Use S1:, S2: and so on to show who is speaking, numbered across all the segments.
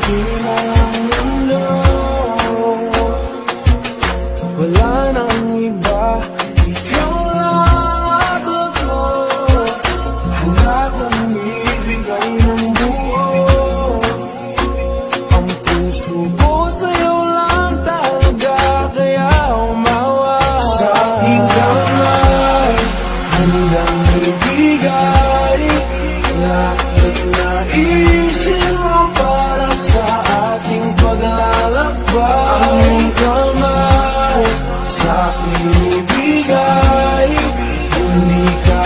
S1: akin ang mundo. Wala nang iba, ikaw lang ako ko. Handa kong ibigay ng buo. Ang puso ko sa'yo lang talaga, kaya umawa. Sa aking kamay, handang ibigay lahat na isip mo para sa ating paglalakbay. Ang iyong kamay sa aking ibigay, hindi ka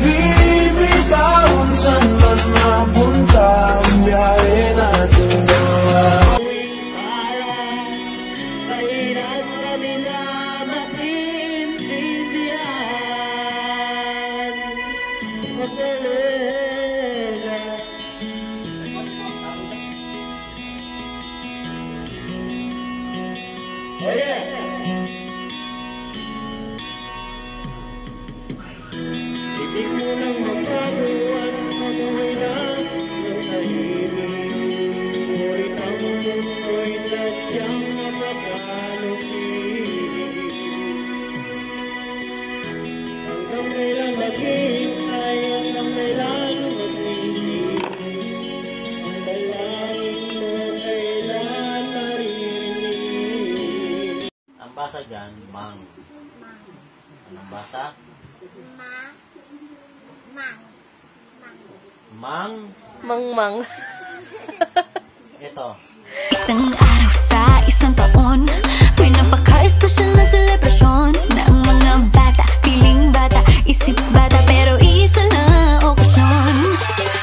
S1: bibitawan. Saan man mapunta ang biyahe natin dalawa.
S2: Mahirap kami na maintindihan. Oh yeah! Ibig mo nang magbago at mamuhay lang ng tahimik. Ngunit ang mundo'y sadyang napakalupit. Hanggang kailan maghihintay, hanggang kailan maghihintay. Ang dalangin mo kailan naririnig.
S3: Ang basa dyan, mang. Anong basa? Mang.
S4: Mang.
S3: Ito.
S5: Isang araw sa isang taon, may napaka-espesyal na selebrasyon ng mga bata, piling bata, isip bata, pero isa na okasyon.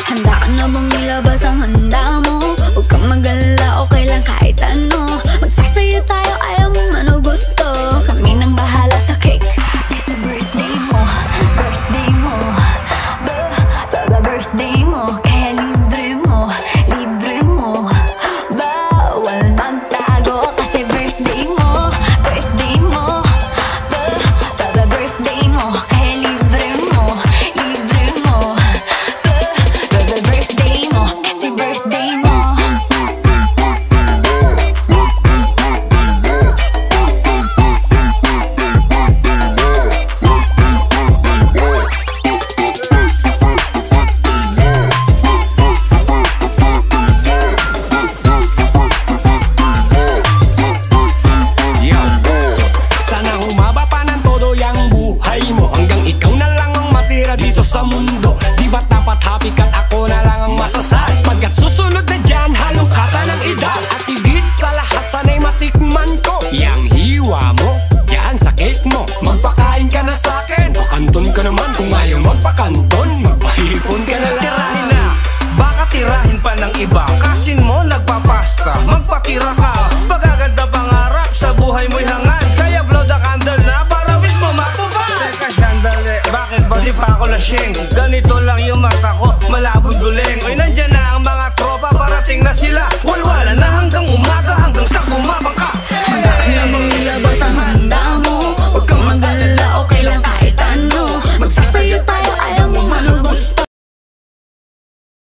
S5: Handa ka na bang ilabas ang handa mo? Huwag kang mag-alala, okay lang kahit ano. Magsasaya tayo, ayaw mo man o gusto, kami nang bahala sa cake. Birthday mo, birthday mo, birthday mo, kaya libre mo, libre mo. Bawal magtago kasi birthday mo, birthday mo, birthday mo, kaya libre mo, libre mo. Birthday mo kasi birthday mo.
S6: Sana humaba pa ng todo yang buhay mo, hanggang ikaw na lang ang matira dito sa mundo. Di ba't dapat happy ka't ako na lang ang masasal? Pagkat susunod na dyan, halong kata ng edad. At higit sa lahat, sana'y matikman ko yang hiwa mo, dyan sa cake mo. Magpakain ka na sa'kin, pakanton ka naman. Kung ayaw magpakanton, magpahipon ka na lang.
S7: Tirahin na, baka tirahin pa ng iba. Kasin mo nagpapasta, magpatira ka. Magaganda pangarap, sa buhay mo'y hangad. Kaya blow the candle na para mismo matupad. Teka sandali, bakit ba di pa ako lasing? Ganito lang yung mata ko, malabog uli.